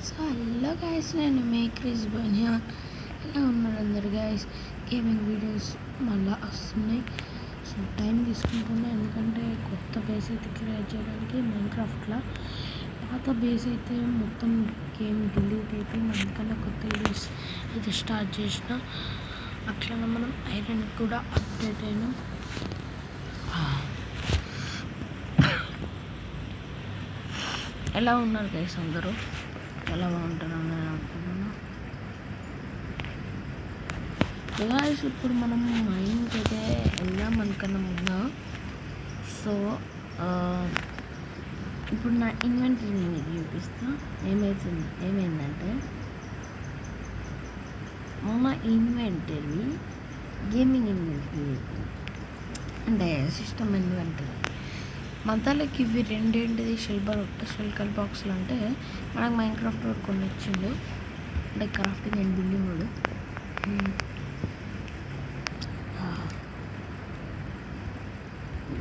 So hello guys, నేను మీ Chris Bania. ఎలా ఉన్నారు అందరు గైస్? గేమింగ్ వీడియోస్ మళ్ళీ వస్తున్నాయి. సో టైం తీసుకుంటున్నా, ఎందుకంటే కొత్త బేస్ అయితే క్రియేట్ చేయడానికి మైన్క్రాఫ్ట్లో పాత బేస్ అయితే మొత్తం గేమ్ డిలీట్ అయిపోయింది. అందుకన్నా కొత్త వీడియోస్ అయితే స్టార్ట్ చేసిన. అట్లా మనం ఐరన్ కూడా అప్డేట్ అయినాం. ఎలా ఉన్నారు గైస్ అందరూ? ఎలా బాగుంటారని నేను అనుకుంటున్నా. గైస్ ఇప్పుడు మనం మైండ్కి అయితే వెళ్దాం అనుకున్నా ముందు. సో ఇప్పుడు నా ఇన్వెంటరీ నేను చూపిస్తా. ఏమైందంటే మన ఇన్వెంటరీ గేమింగ్ ఇన్వెంటరీ అంటే సిస్టమ్ ఇన్వెంటరీ. మతాలకి ఇవి రెండేంటిది షెల్కల్ బాక్స్లు అంటే మనకు మైన్క్రాఫ్ట్ వాడు కొన్ని ఇచ్చిండు, అంటే క్రాఫ్టింగ్ అండ్ బిల్డింగ్ వాడు.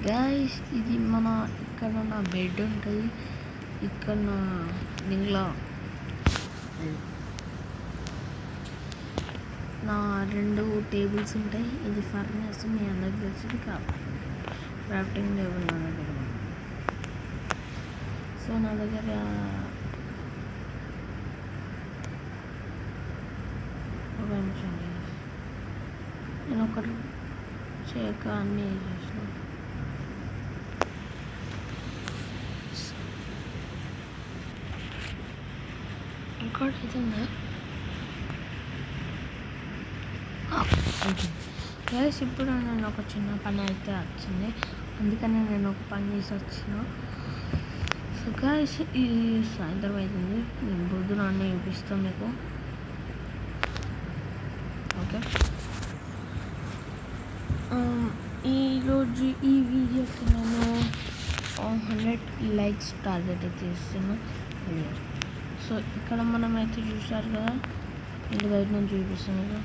గైస్ ఇది మన ఇక్కడ నా బెడ్ ఉంటుంది, ఇక్కడ నా దీంట్లో నా 2 టేబుల్స్ ఉంటాయి. ఇది ఫర్నెస్, మీ అందరికి తెలిసింది క్రాఫ్టింగ్ టేబుల్ నా దగ్గర. సో నా దగ్గర ఒక నిమిషం, నేను ఒకటి చేయక అన్నీ చేసిన. ఇంకోటి అయితే గైస్ ఇప్పుడు నేను ఒక చిన్న పని అయితే వచ్చింది, అందుకని నేను ఒక పని చేసి వచ్చిన. సో గైస్ ఈ సాయంత్రం అవుతుంది, నేను పొద్దున అన్నీ చూపిస్తాను మీకు. ఓకే, ఈరోజు ఈ వీడియోకి నేను 100 లైక్స్ టార్గెట్ అయితే ఇస్తున్నాను. సో ఇక్కడ మనం అయితే చూసారు కదా, ఇంటి బయట నుంచి చూపిస్తాను కదా.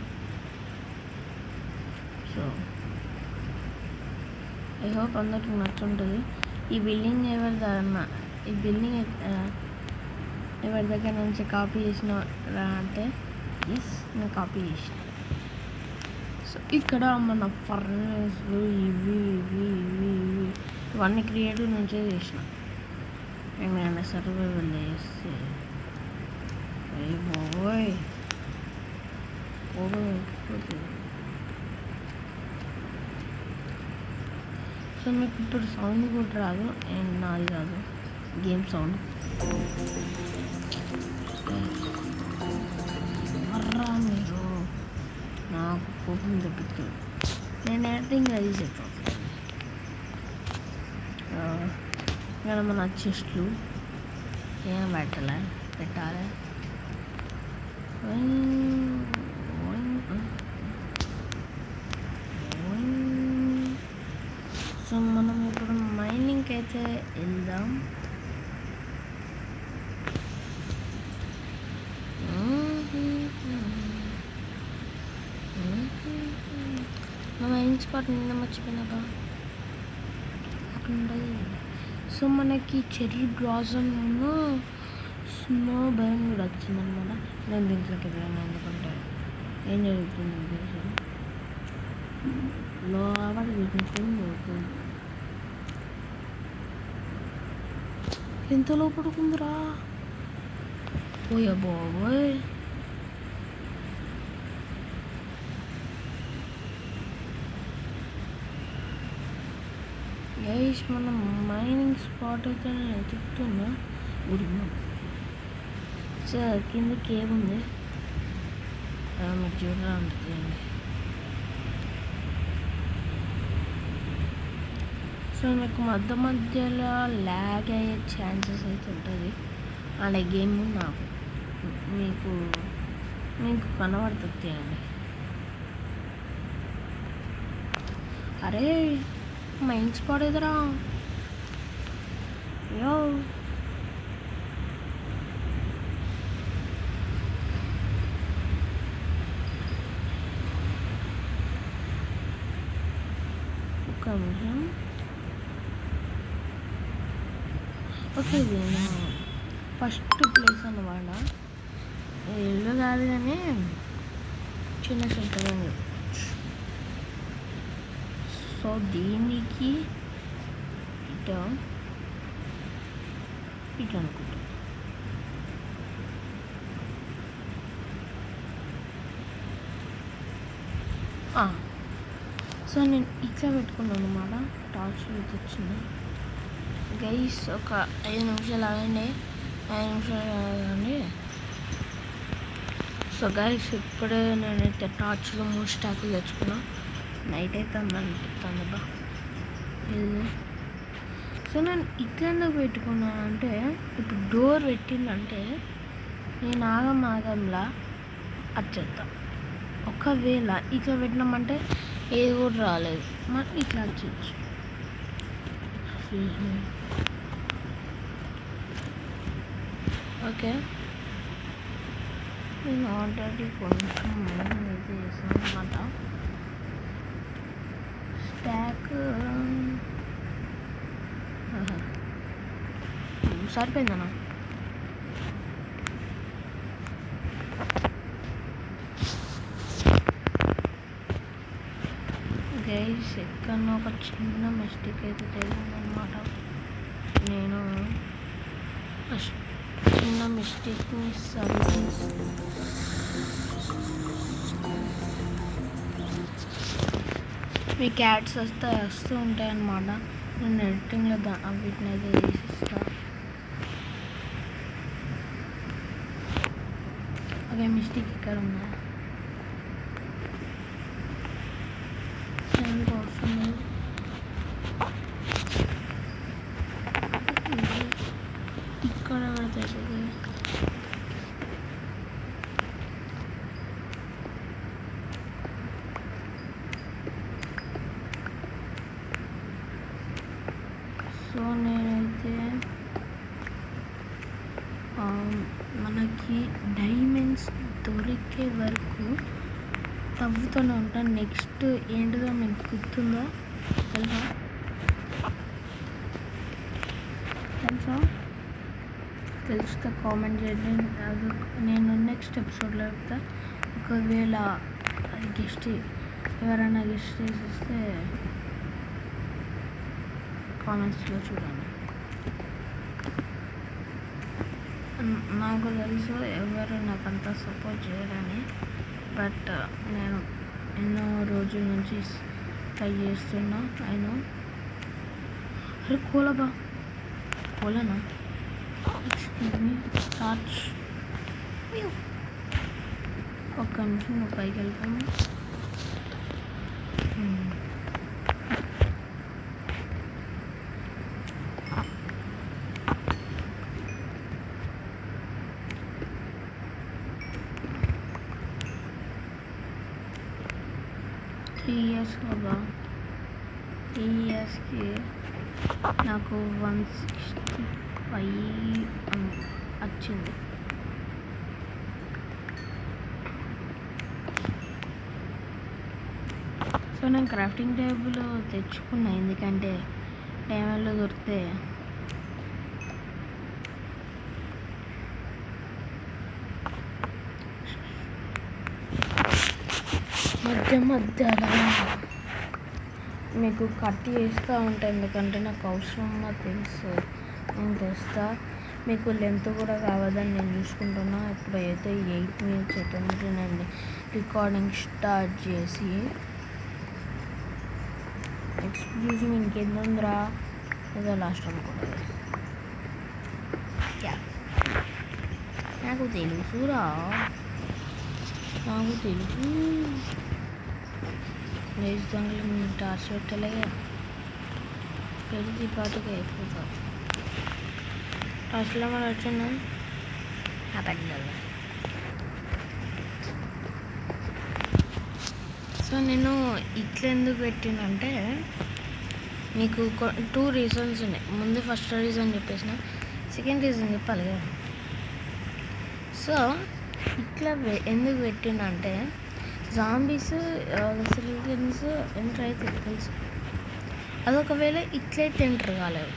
సో ఐ హోప్ అందరికి నచ్చుంటుంది. ఈ బిల్డింగ్ ఎవరి దగ్గర నుంచి కాపీ చేసిన అంటే నేను కాపీ చేసిన. సో ఇక్కడ మన ఫర్నెస్లు ఇవి ఇవన్నీ క్రియేటివ్ నుంచే చేసిన. ఏమైనా సర్వైవల్ చేస్తే బాబోయ్ సో మీకు ఇప్పుడు సౌండ్ కూడా రాదు, అండ్ నాది కాదు, గేమ్ సౌండ్. మీరు నాకు కోపం తెప్పిస్తుంది. నేను యాక్టింగ్ అది చెప్తాను. ఇక్కడ మన చెస్ట్లు ఏం పెట్టాలి. సో మనం ఇప్పుడు మైనింగ్కి అయితే వెళ్దాం. మా మైనింగ్ స్పాట్ నిన్న మర్చిపోయినాక అక్కడ ఉండదు. సో మనకి చెర్రీ బ్లాసమ్ స్నో బర్న్ కూడా వచ్చిందనమాట. నేను దీంట్లోకి వెళ్ళాను, ఎందుకంటే ఏం జరుగుతుంది తెలుసు లోపల జరుగుతుంది. ఎంత లోపడుకుందిరా పోయా బాబోయ్. గైస్ మనం మైనింగ్ స్పాట్ అయితే నేను చెప్తున్నా. సో కింద కేవ్ ఉంది, మీకు చూడరా ఉంటుంది. సో మీకు మధ్యలో ల్యాగ్ అయ్యే ఛాన్సెస్ అయితే ఉంటుంది. అనే గేమ్ నాకు మీకు కనబడుతుంది అండి. అరే మైండ్ స్పాట్ ఎదురా యో. ఒక్క నిమిషం. ఓకే, ఇది ఫస్ట్ ప్లేస్ అన్నమాట. కాదు కానీ చిన్న షెల్టర్ అని. సో దీనికి ఇటు అనుకుంటా. సో నేను ఇట్లా పెట్టుకున్నాను అన్నమాట. టార్చ్ అయితే వచ్చింది గైస్. ఒక 5 నిమిషాలు ఆగండి, 5 నిమిషాలు ఆగండి. సో గైస్ ఇప్పుడే నేనైతే టార్చ్లో 3 స్టాకులు తెచ్చుకున్నా. నైట్ అయితే అనిపిస్తుంది బా ఇది. సో నేను ఇట్లా ఎందుకు పెట్టుకున్నాను అంటే, ఇప్పుడు డోర్ పెట్టిందంటే నేను ఆగంలా వచ్చేద్దాం. ఒకవేళ ఇట్లా పెట్టినామంటే ఏది కూడా రాలేదు, మరి ఇట్లా వచ్చేయచ్చు. ఓకే, నేను ఆల్రెడీ కొంచెం ఇది చేసాను అనమాట. స్టాక్ సరిపోయిందన్నా. గైస్ ఎక్కడో ఒక చిన్న మిస్టేక్ అయితే జరిగిందనమాట. నేను చిన్న మిస్టేక్ని మీ క్యాట్స్ వస్తూ ఉంటాయి అన్నమాట. నేను ఎడిటింగ్లో వీటిని అయితే తీసిస్తా. ఓకే, మిస్టేక్ ఇక్కడ ఉన్నా. ఇక్కడ పడుతుంది. సో నేనైతే మనకి డైమండ్స్ దొరికే వరకు తవ్వుతూనే ఉంటాను. నెక్స్ట్ ఏంటిదో మీకు గుర్తుందో తెలిస్తే కామెంట్ చేయండి. అది నేను నెక్స్ట్ ఎపిసోడ్లో చెప్తా. ఒకవేళ అది ఎవరైనా గెస్ట్ చేసిస్తే కామెంట్స్లో చూడండి. నాకు తెలుసు ఎవరు నాకు అంత సపోర్ట్ చేయరని, బట్ నేను ఎన్నో రోజుల నుంచి ట్రై చేస్తున్నా. అయినా అరే కోలనా టార్చ్ ఒక్క నిమిషం నువ్వు పైకి వెళ్తాము. త్రీ ఇయర్స్కి నాకు 165 వచ్చింది. సో నేను క్రాఫ్టింగ్ టేబుల్ తెచ్చుకున్నా, ఎందుకంటే డైమండ్లో దొరికితే మధ్యలో మీకు కట్ చేస్తూ ఉంటాను, ఎందుకంటే నాకు అవసరంగా తెలుసు. నేను తెస్తా. మీకు లెంత్ కూడా కావద్దని నేను చూసుకుంటున్నా. ఇప్పుడైతే 8 minutes అవుతుంది నేను రికార్డింగ్ స్టార్ట్ చేసి. ఎక్స్క్యూజ్ మీ, ఇంకెందుందిరా ఏదో లాస్ట్ అనుకుంటుంది. నాకు తెలుసురా, నాకు తెలుసు. దాంట్లో టార్చ్ పెట్టలేగా, పెడితే పాటుగా అయిపోతాం. టార్చ్లో మనం వచ్చిందా పెట్టలేదు. సో నేను ఇట్లా ఎందుకు పెట్టినంటే, మీకు 2 reasons ఉన్నాయి. ముందు ఫస్ట్ రీజన్ చెప్పేసిన, సెకండ్ రీజన్ చెప్పాలి కదా. సో ఇట్లా ఎందుకు పెట్టినంటే, జాంబీస్ సిలిజన్స్ ఎంటర్ అయితే తెలుసు. అదొకవేళ ఇట్లయితే ఎంటర్ కాలేదు.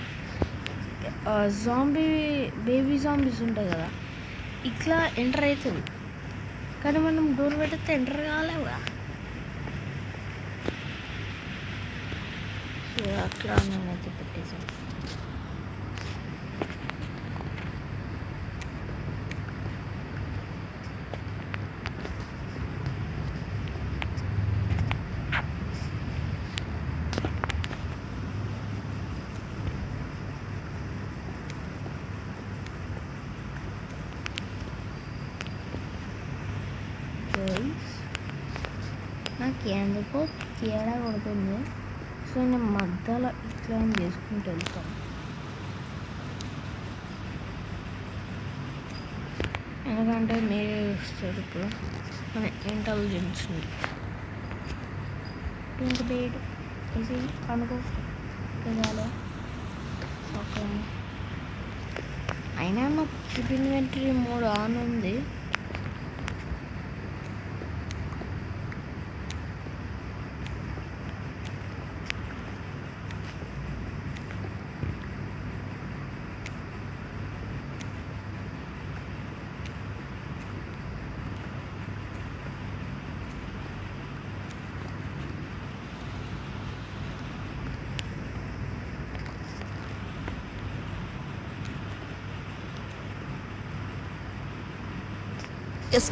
బేబీ జాంబీస్ ఉంటాయి కదా, ఇట్లా ఎంటర్ అవుతుంది. కానీ మనం డోర్ పెడితే ఎంటర్ కాలేవుగా. సో అట్లా నేనైతే పెట్టేసాను. నాకు ఎందుకో తేడా కొడుతుంది. సో నేను మధ్యలో ఇట్లా చేసుకుంటూ వెళ్తాను. ఎందుకంటే మీరే చూస్తారు ఇప్పుడు మన ఇంటెలిజెన్స్ని. పింక్ బేడ్ వేసి కనుకో పెదాలు. ఓకే, అయినా నా ట్రిప్ ఇన్వెంటరీ మోడ్ ఆన్ ఉంది.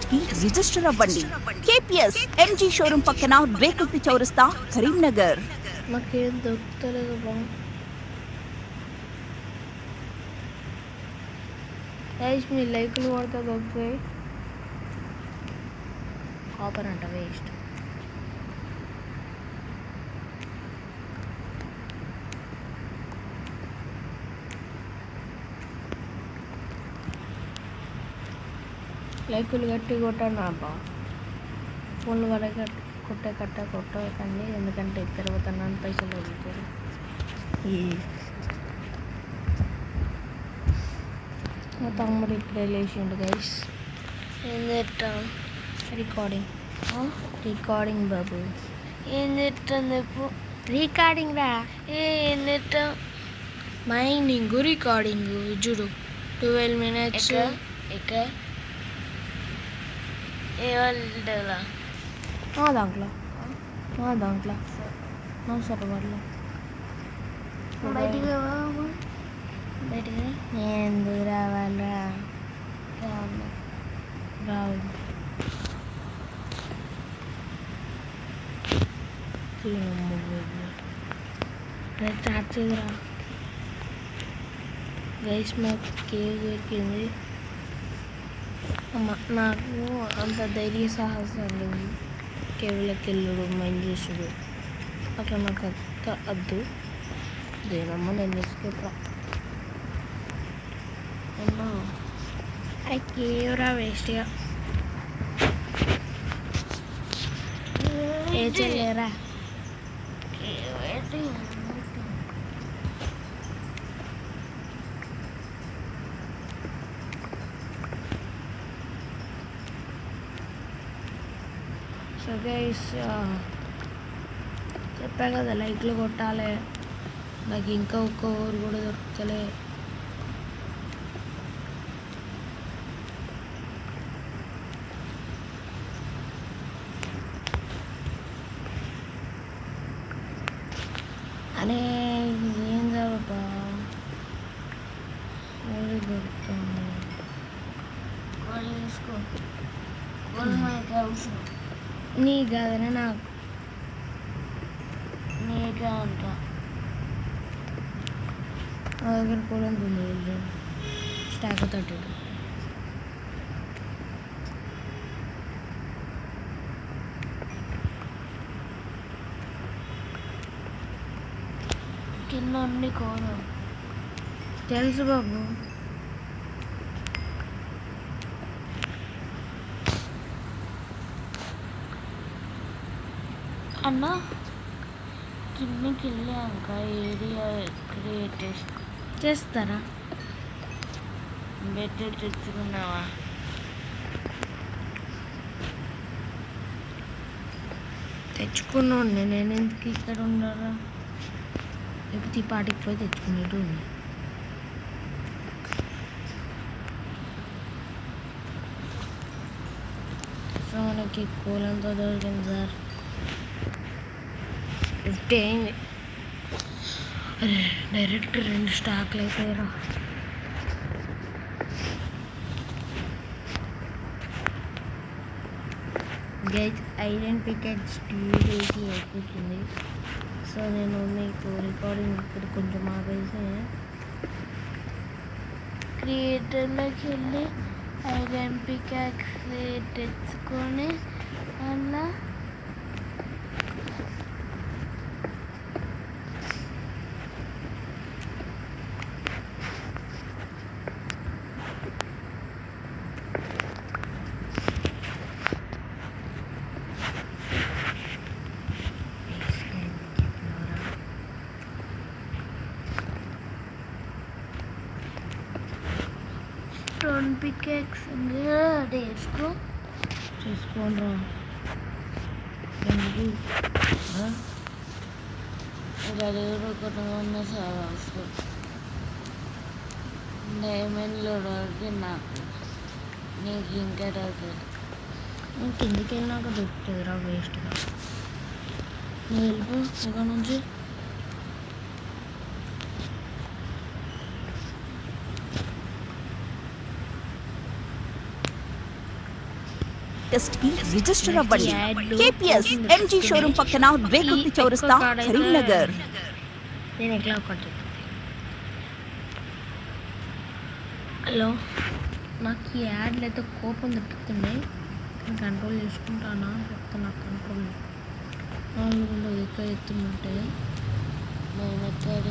కి రిజిస్టర్ అవ్వండి. KPS MG షోరూమ్ పక్కన రేకుర్తి చౌరస్తా, కరీంనగర్. నాకేం దొరుకుతలేదు బా. మీ లైకులు కొడితే దొరుకుతాయి. కాపర్ అంట వేస్ట్. లైకులు గట్టి కొట్టాను అబ్బా. ఫోన్లు వరకు కొట్టకండి, ఎందుకంటే తిరుగుతున్నాను, పైసలు వదులుతారు. మా తమ్ముడు ఇప్పుడే లేచిండు గైస్. ఏం చేస్తాం? రికార్డింగ్ బాబు. ఏం చేస్తాం చెప్పు? రికార్డింగ్ రా. ఏం చేస్తాం? మైనింగ్ రికార్డింగ్ చూడు. 12 minutes. ఇక దాంట్లో సర్వర్లో బయటికి ఎందుకు రావాలా? రావు. స్టార్ట్ చేయరా గైస్. మాకు కేవ్ దొరికింది. నాకు అంత ధైర్య సాహసం లేదు కేవ్లకి వెళ్ళుడు, మైండ్ చేసుడు. అట్లా నాకు అంత వద్దు. దేనమ్మా నేను ఎస్కేప్ రా. అరే కేవరా వేస్ట్గా ఏ చెల్లేరా. సో గైస్ చెప్పా కదా లైక్లు కొట్టాలి. నాకు ఇంకా ఒక్క ఊరు కూడా దొరుకుతలే. అరే ఏం కావబ్బా, ఊరి దొరుకుతుంది. కోళ్ళు తీసుకో. నీ కాదనే నాకు నీకే అంట. నా దగ్గర కూడా ఉంది స్టాక్ 32. కింద ఉండి కోరు తెలుసు బాబు. అన్న కిందకి వెళ్ళాక ఏరియా క్రియేట్ చేస్తారా? బెడ్ తెచ్చుకున్నావా? తెచ్చుకున్నాను. నేను ఎందుకు ఇక్కడ ఉండాలా? లేకపోతే ఈ పాటికి పోయి తెచ్చుకునేటు. సో మనకి కూలంతో దొరికింది సార్. 50 అయింది. డైరెక్ట్ 2 స్టాక్లు అయిపోయారా. గైస్ ఐరన్ పికెట్స్ టీవీకి ఎక్కుతుంది. సో నేను మీకు రికార్డింగ్ ఇక్కడ కొంచెం ఆపేసి క్రియేటర్లోకి వెళ్ళి ఐరన్ పికాక్స్ తెచ్చుకొని అలా స్టోన్ పికాక్స్ చేసుకోండి ఉన్న సార్ డైమండ్లో వరకు నాకు నీకు ఇంకా దొరకదు. కిందికి వెళ్ళినాక దొరుకుతుందిరా వేస్ట్గా. నువ్వు వెళ్ళిపో ఇక్కడ నుంచి. టెస్ట్ కి రిజిస్టర్ అవ్వండి. కేపీఎస్ ఎంజీ షోరూమ్ పక్కన రేకుర్తి చౌరస్తా, కరీంనగర్. నేను ఎట్లా ఒకటి హలో, నాకు ఈ యాడ్లు అయితే కోపం తెప్పుతున్నాయి. నేను కంట్రోల్ చేసుకుంటానా చెప్తా. నాకు కంట్రోల్ ఉండదు. ఎక్కువ ఎత్తున్నట్టే నేను ఎక్కడ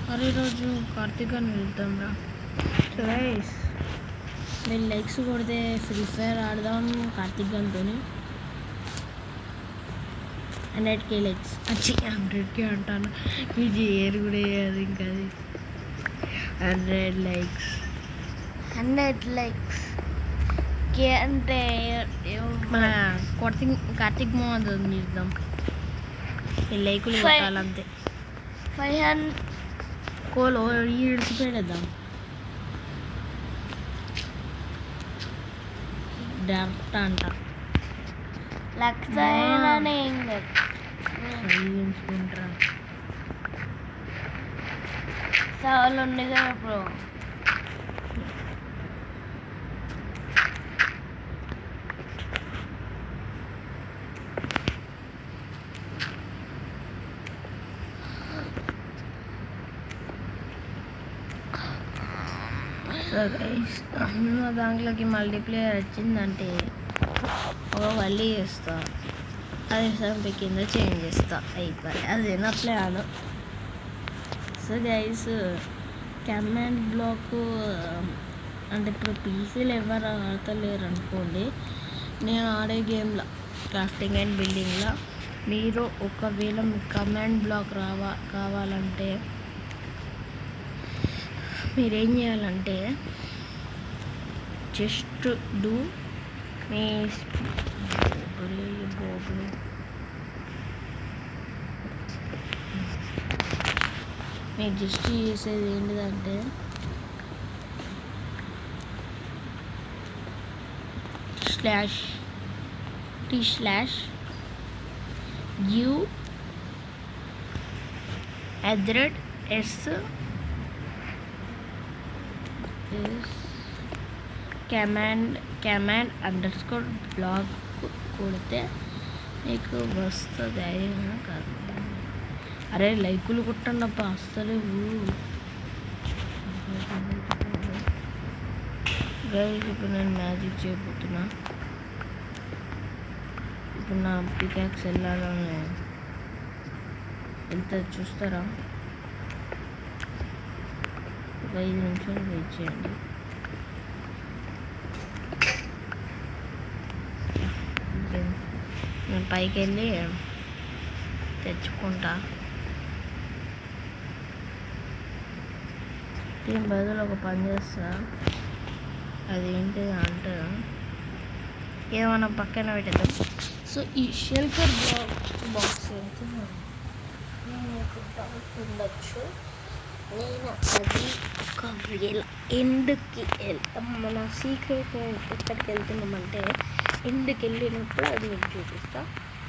మరి ఈరోజు కార్తీక్ అని వెళ్తాం రా. మీరు లైక్స్ కొడితే ఫ్రీ ఫైర్ ఆడదాం కార్తీక్ గన్తో. 100K లైక్స్ వచ్చి 100K అంటాను. ఇది ఏరు కూడా వేయదు ఇంకా. అది 100 లైక్స్ కే అంటే మన కార్తీక్ మోహన్ చూద్దాం. ఈ లైకులు కొట్టాలంతే. 500 కోలో ఈడ్చిపెడేద్దాం. డైరెక్ట్ అంట లక్ష ఎంచుకుంటారా సవాళ్ళు ఉండే కదా ఇప్పుడు. మా దాంట్లోకి మల్టీప్లేయర్ వచ్చిందంటే ఒక వల్లి చేస్తా, అది సంపి కింద చేంజ్ చేస్తా, అయిపోయి అదే నా plan. So guys command black అంటే ఇప్పుడు పీసీలు ఎవరు ఆడతలేరు అనుకోండి. నేను ఆడే గేమ్లో క్రాఫ్టింగ్ అండ్ బిల్డింగ్లో మీరు ఒకవేళ మీకు కమాండ్ బ్లాక్ కావాలంటే మీరేం చేయాలంటే జస్ట్ డూ మీ మీరు జస్ట్ చేసేది ఏంటిదంటే /u@s కమాండ్ అండర్స్కోర్ బ్లాగ్ కొడితే నీకు వస్తుంది. అయినా కాదు అరే లైకులు కొట్టండి అప్ప వస్తలేవు. గైస్ ఇప్పుడు నేను మ్యాజిక్ చేయబోతున్నా. ఇప్పుడు నా పికాక్స్ వెళ్ళాలని వెళ్తే చూస్తారా? 5 నిమిషాలు వెయిట్ చేయండి. నేను పైకి వెళ్ళి తెచ్చుకుంటా. దీని బదులు ఒక పని చేస్తా. అదేంటి అంటే ఏమన్నా పక్కన పెట్టేద్దాం. సో ఈ షెల్టర్ బాక్స్ ఎంత ఉండొచ్చు. నేను అది ఒక వేళ ఎండ్కి మన సీక్రెట్ ఎక్కడికి వెళ్తున్నామంటే ఎండ్కి వెళ్ళినప్పుడు అది మీకు చూపిస్తా.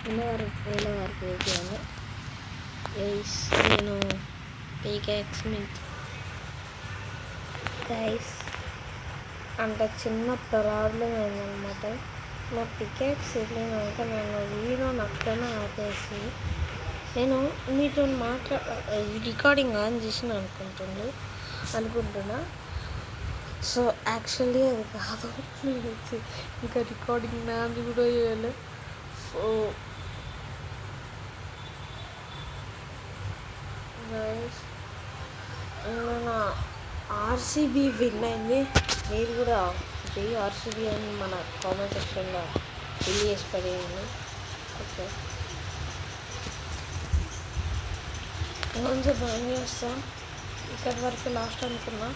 వేళ వరకు వేసాను గైస్. నేను పికాక్స్ మీద గైస్ అంత చిన్న ప్రాబ్లం ఏంటన్నమాట. నా పికాక్స్ వెళ్ళినాక నేను వీడియోని అక్కడనే ఆపేసి నేను మీతో రికార్డింగ్ ఆన్ చేసిన అనుకుంటున్నా. సో యాక్చువల్లీ అది కాదు, నేను ఇంకా రికార్డింగ్ నాది కూడా చేయాలి. సో నా ఆర్సీబీ విన్ అయింది. మీరు కూడా జై ఆర్సీబీ అని మన కామెంట్ సెక్షన్లో చేసి పడేయండి. ఓకే, కొంచెం భయం చేస్తా. ఇక్కడి వరకు లాస్ట్ అనుకున్నా.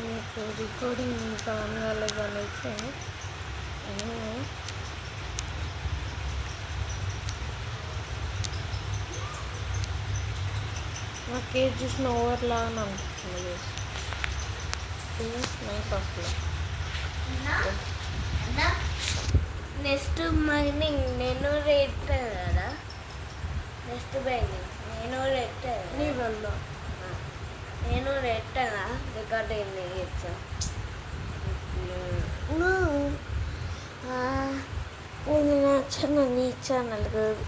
మీకు రికార్డింగ్ ఇంకా ఆన్ కాలేదని అయితే నాకు ఏది చూసిన ఓవర్లా అని అనిపిస్తుంది. నైస్ ఆఫ్లో నెక్స్ట్ మైనింగ్ నేను రేట్ కదా. నెక్స్ట్ మైనింగ్ నేను రేట్ నీ వల్ల నేను రెట్టనా రికార్డ్ అయింది ఇచ్చా. ఇది నా ఛానల్, నీ ఛానల్ కాదు.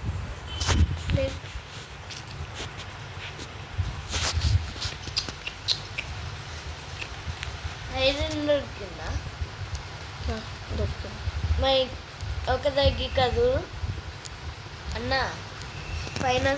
5 దొరికిందా? దొరికింది. మై ఒక దగ్గర కాదు అన్న పైన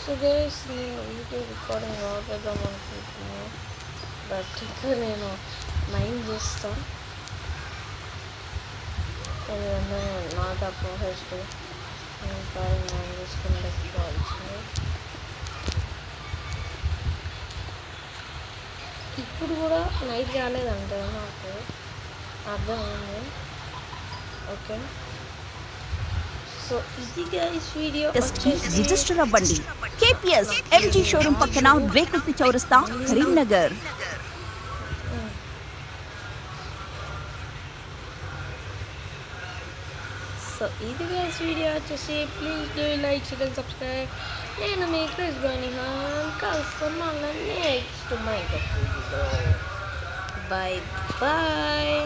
సో గైస్ నేను వీడియో రికార్డింగ్ ఆపేద్దాం అనుకుంటున్నాను. బట్ ఇంకా నేను మైండ్ చేస్తాను. ఎందుకంటే నాట్ ఆ ప్రొఫెషనల్ మైండ్ చేసుకుని పెట్టుకోవాల్సింది. ఇప్పుడు కూడా నైట్ కాలేదంటే నాకు అర్థమైంది. ఓకే, సో ఇది గైస్ వీడియో రిజిస్టర్ అవ్వండి. KPS MG షోరూమ్ పక్కన రేకుల్తి చౌరస్తా, కరీంనగర్. సో ఇది గైస్ వీడియో వచ్చేసి please do like, share and subscribe. నేను మీ క్రిస్ బనిహాన్. కలుస్తాం మళ్ళీ నెక్స్ట్ మైండ్. Bye bye.